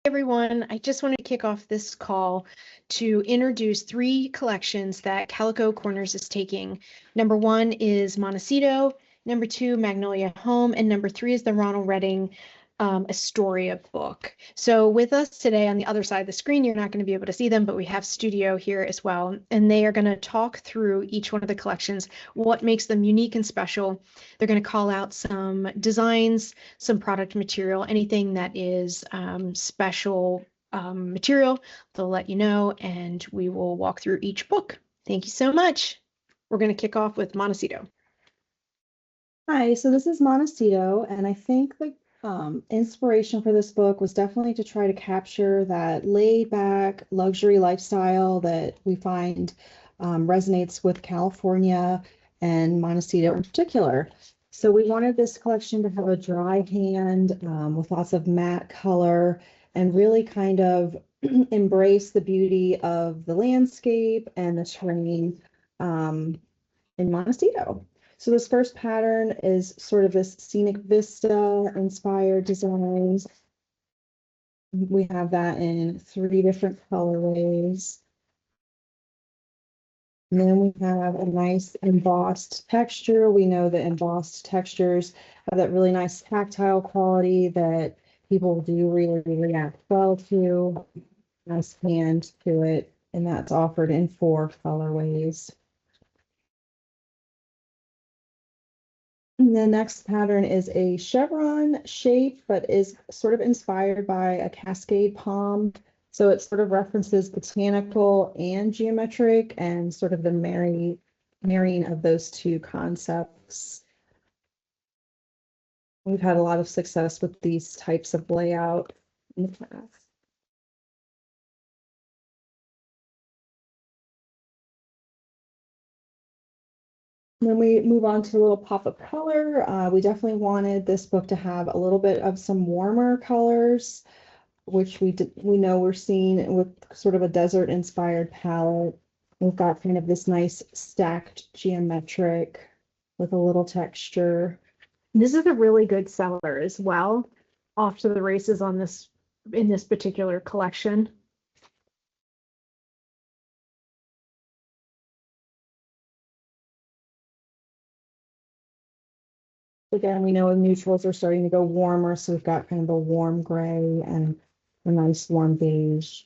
Everyone. I just wanted to kick off this call to introduce 3 collections that Calico Corners is taking. Number 1 is Montecito, number 2, Magnolia Home, and number 3 is the Ronald Redding Astoria book. So with us today on the other side of the screen, you're not going to be able to see them, but we have studio here as well. And they are going to talk through each one of the collections, what makes them unique and special. They're going to call out some designs, some product material, anything that is special material. They'll let you know, and we will walk through each book. Thank you so much. We're going to kick off with Montecito. Hi, so this is Montecito, and I think the inspiration for this book was definitely to try to capture that laid back luxury lifestyle that we find resonates with California and Montecito in particular. So we wanted this collection to have a dry hand with lots of matte color and really kind of embrace the beauty of the landscape and the terrain in Montecito. So this first pattern is sort of this scenic vista inspired designs. We have that in 3 different colorways. And then we have a nice embossed texture. We know that embossed textures have that really nice tactile quality that people do really react well to. Nice hand to it, and that's offered in 4 colorways. The next pattern is a chevron shape, but is sort of inspired by a cascade palm. So it sort of references botanical and geometric and sort of the marrying of those 2 concepts. We've had a lot of success with these types of layout in the past. When we move on to a little pop of color, we definitely wanted this book to have a little bit of some warmer colors, which we know we're seeing with sort of a desert inspired palette. We've got kind of this nice stacked geometric with a little texture. This is a really good seller as well. Off to the races on this in this particular collection. Again, we know neutrals are starting to go warmer, so we've got kind of a warm gray and a nice warm beige.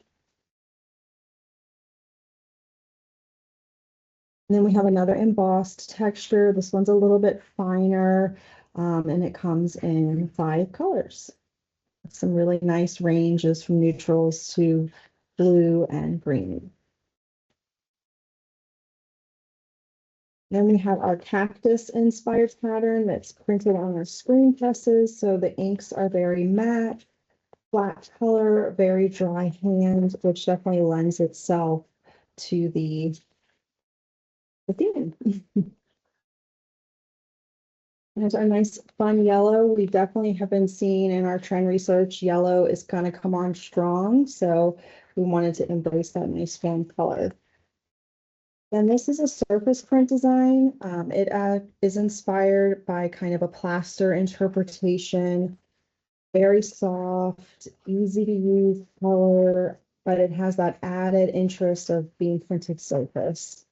And then we have another embossed texture. This one's a little bit finer, and it comes in 5 colors. Some really nice ranges from neutrals to blue and green. Then we have our cactus inspired pattern that's printed on our screen presses. So the inks are very matte, flat color, very dry hand, which definitely lends itself to the theme. There's our nice fun yellow. We definitely have been seeing in our trend research, yellow is going to come on strong. So we wanted to embrace that nice fun color. Then this is a surface print design. It is inspired by kind of a plaster interpretation, very soft, easy to use color, but it has that added interest of being printed surface.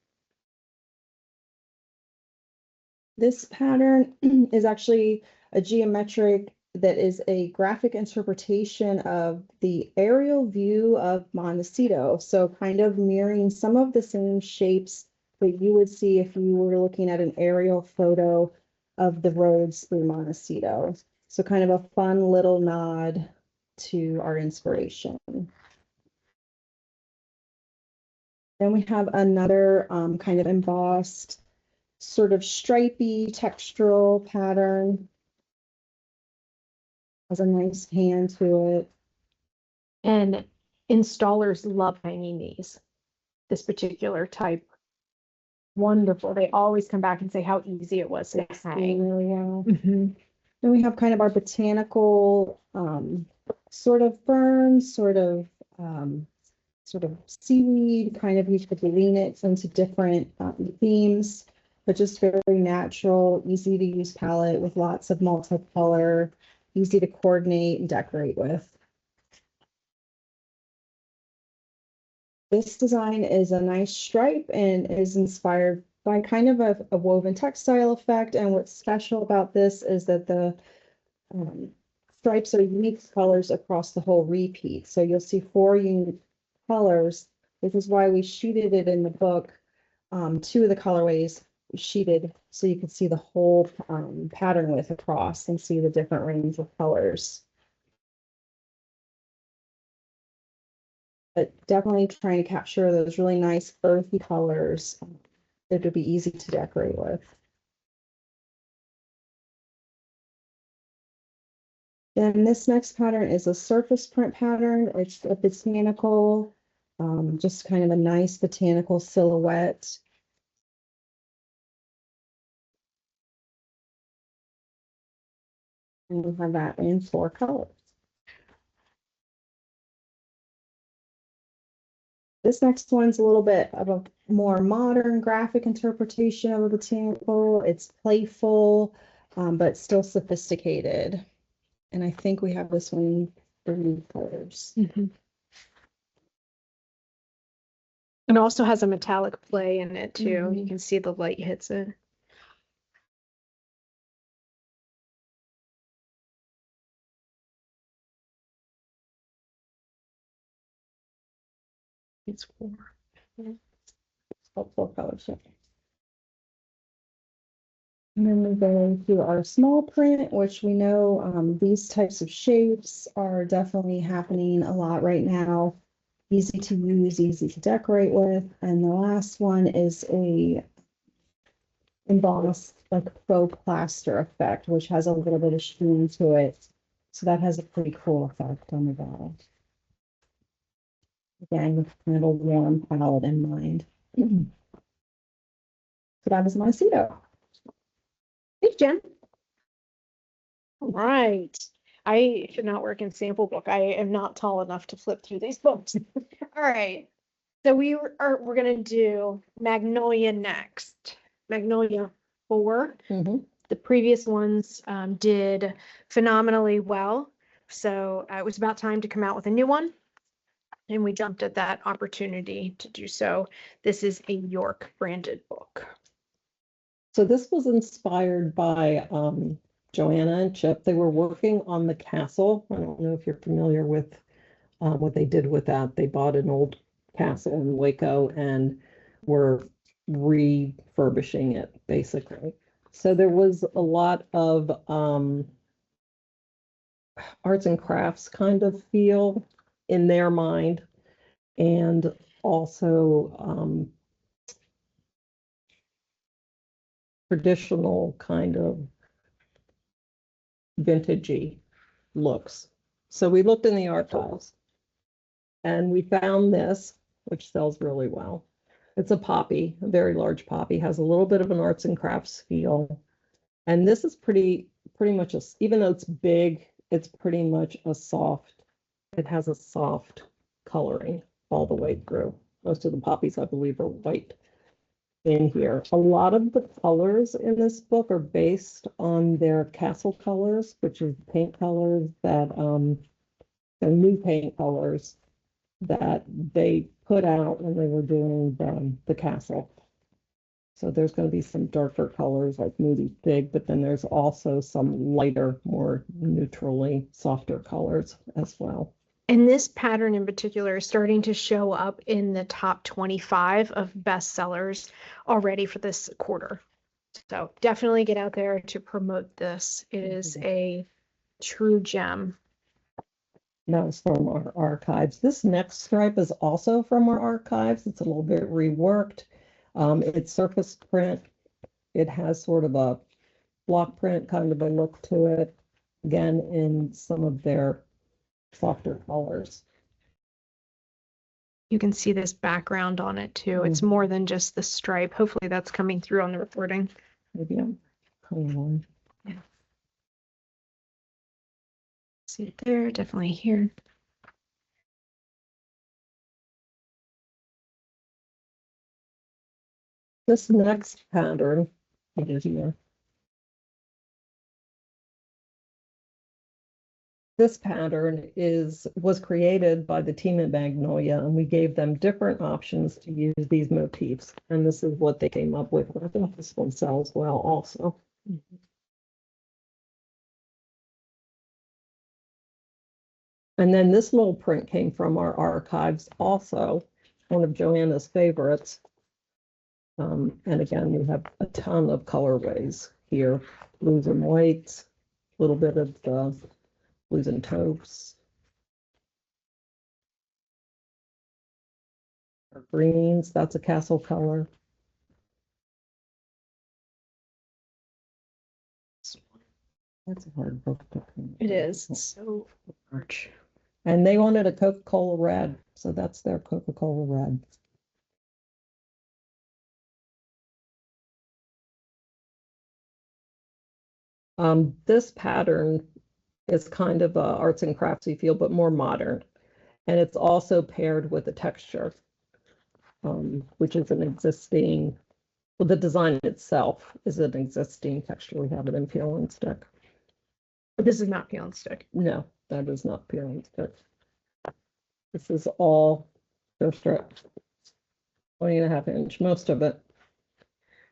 This pattern is actually a geometric that is a graphic interpretation of the aerial view of Montecito. So kind of mirroring some of the same shapes that you would see if you were looking at an aerial photo of the roads through Montecito. So kind of a fun little nod to our inspiration. Then we have another kind of embossed, sort of stripy textural pattern. Has a nice hand to it. And installers love hanging this particular type. Wonderful. They always come back and say how easy it was to hang. Yeah. Then we have kind of our botanical sort of fern, sort of seaweed, kind of you could lean it into different themes, but just very natural, easy to use palette with lots of multicolor, easy to coordinate and decorate with. This design is a nice stripe and is inspired by kind of a woven textile effect. And what's special about this is that the um, stripes are unique colors across the whole repeat. So you'll see 4 unique colors. This is why we sheeted it in the book. 2 of the colorways sheeted so you can see the whole pattern width across and see the different range of colors. But definitely trying to capture those really nice earthy colors that would be easy to decorate with. Then this next pattern is a surface print pattern. It's a botanical, just kind of a nice botanical silhouette. And we have that in 4 colors. This next one's a little bit of a more modern graphic interpretation of a botanical. It's playful, but still sophisticated. And I think we have this one in 3 colors. Mhm. It also has a metallic play in it too. You can see the light hits it. It's 4. Helpful colors. And then we go into our small print, which we know these types of shapes are definitely happening a lot right now. Easy to use, easy to decorate with. And the last one is a embossed like faux plaster effect, which has a little bit of sheen to it. So that has a pretty cool effect on the bottle. Again, with kind of a warm palette in mind. So that was Montecito. Hey, Jen. All right. I should not work in sample book. I am not tall enough to flip through these books. All right. So we're gonna do Magnolia next. Magnolia 4. The previous ones did phenomenally well. So it was about time to come out with a new one. And we jumped at that opportunity to do so. This is a York branded book. So this was inspired by Joanna and Chip. They were working on the castle. I don't know if you're familiar with what they did with that. They bought an old castle in Waco and were refurbishing it, basically. So there was a lot of arts and crafts kind of feel in their mind, and also traditional kind of vintagey looks. So we looked in the archives and we found this, which sells really well. It's a poppy, a very large poppy, has a little bit of an arts and crafts feel. And this is pretty much even though it's big, it's pretty much a soft, it has a soft coloring all the way through. Most of the poppies, I believe, are white in here. A lot of the colors in this book are based on their castle colors, which is paint colors that they're new paint colors that they put out when they were doing the castle. So there's going to be some darker colors like Moody Fig, but then there's also some lighter, more neutrally softer colors as well. And this pattern in particular is starting to show up in the top 25 of bestsellers already for this quarter. So definitely get out there to promote this. It is a true gem. That was from our archives. This next stripe is also from our archives. It's a little bit reworked. It's surface print. It has sort of a block print kind of a look to it. Again, in some of their softer colors. You can see this background on it too. It's more than just the stripe. Hopefully that's coming through on the recording. Maybe I'm coming on. Yeah. See it there, definitely here. This next pattern, what is here? This pattern was created by the team at Magnolia, and we gave them different options to use these motifs. And this is what they came up with. I think this one sells well also. And then this little print came from our archives also, one of Joanna's favorites. And again, we have a ton of colorways here, blues and whites, a little bit of the blues and taupes. Greens, that's a castle color. That's a hard book to find. It is so large. And they wanted a Coca-Cola red, so that's their Coca-Cola red. This pattern is kind of a arts and craftsy feel, but more modern. And it's also paired with a texture, which is an existing, well, the design itself is an existing texture. We have it in peel and stick. But this is not peel and stick. No, that is not peel and stick. This is all their strip, 20.5 inch, most of it.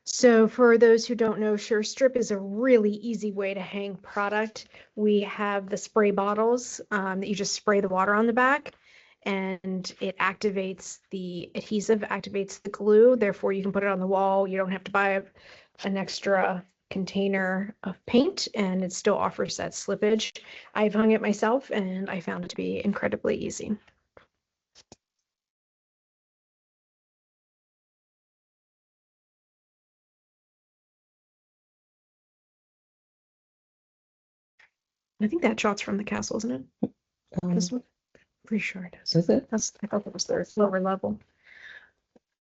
So for those who don't know, Sure Strip is a really easy way to hang product. We have the spray bottles that you just spray the water on the back, and it activates the adhesive, activates the glue. Therefore, you can put it on the wall. You don't have to buy an extra container of paint, and it still offers that slippage. I've hung it myself, and I found it to be incredibly easy. I think that shot's from the castle, isn't it? This one? Pretty sure it is. Is it? I thought that was their lower level.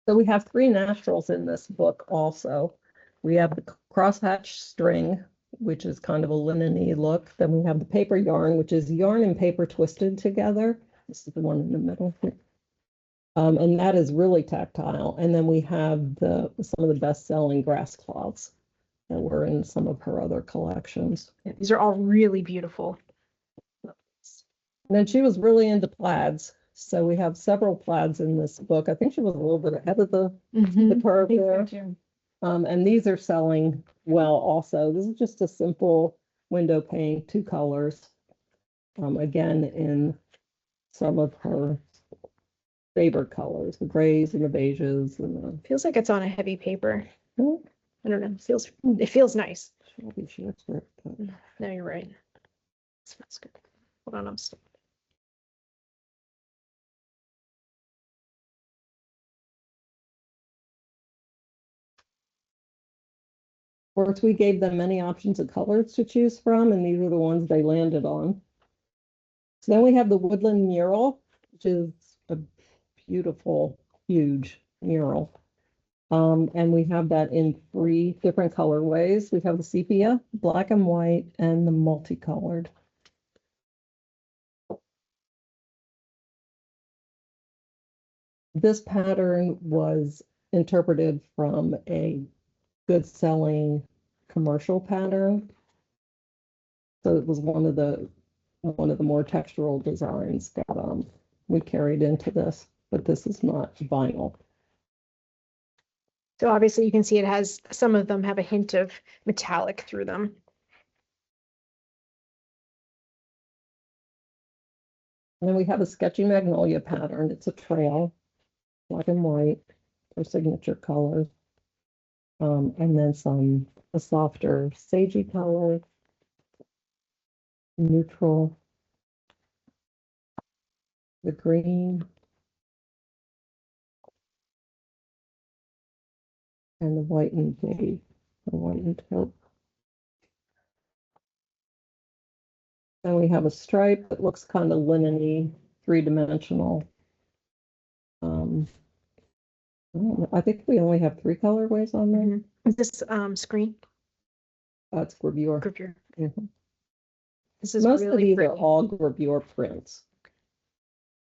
So we have 3 naturals in this book also. We have the crosshatch string, which is kind of a linen-y look. Then we have the paper yarn, which is yarn and paper twisted together. This is the one in the middle. And that is really tactile. And then we have some of the best-selling grass cloths that were in some of her other collections. Yeah, these are all really beautiful. And then she was really into plaids. So we have several plaids in this book. I think she was a little bit ahead of the curve there. And these are selling well also. This is just a simple window pane, 2 colors. Again, in some of her favorite colors, the grays and the beiges. And Feels like it's on a heavy paper. the, I don't know. It feels nice. No, No, you're right. It smells good. Hold on, I'm still. Of course, we gave them many options of colors to choose from, and these are the ones they landed on. So then we have the woodland mural, which is a beautiful, huge mural. And we have that in 3 different colorways. We have the sepia, black and white, and the multicolored. This pattern was interpreted from a good-selling commercial pattern. So it was one of the more textural designs that we carried into this, but this is not vinyl. So obviously you can see it has, some of them have a hint of metallic through them. And then we have a sketchy magnolia pattern. It's a trail, black and white, for signature colors. And then a softer sagey color, neutral, the green, and the white and beige, the white and taupe. Then we have a stripe that looks kind of linen-y, 3-dimensional. I think we only have 3 colorways on there. Is this screen? That's gravure. Gravure. Mhm. This is Most of really these pretty. are all gravure prints.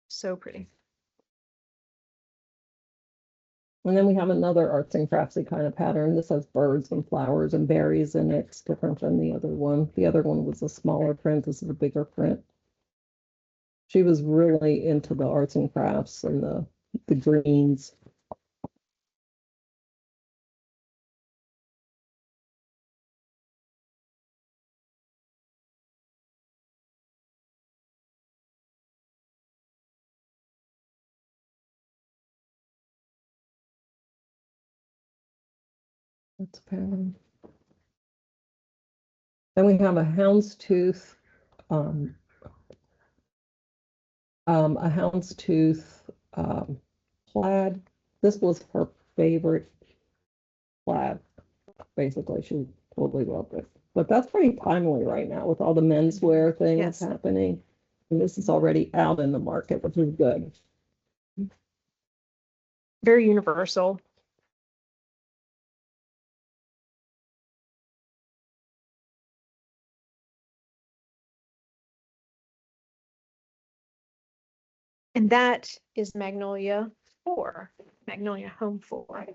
So pretty. And then we have another arts and craftsy kind of pattern. This has birds and flowers and berries in it. It's different than the other one. The other one was a smaller print. This is a bigger print. She was really into the arts and crafts and the greens. That's apparently. Then we have a houndstooth, a houndstooth plaid. This was her favorite plaid. Basically, she totally loved it. But that's pretty timely right now with all the menswear things Yes. happening. And this is already out in the market, which is good. Very universal. And that is Magnolia 4, Magnolia Home 4.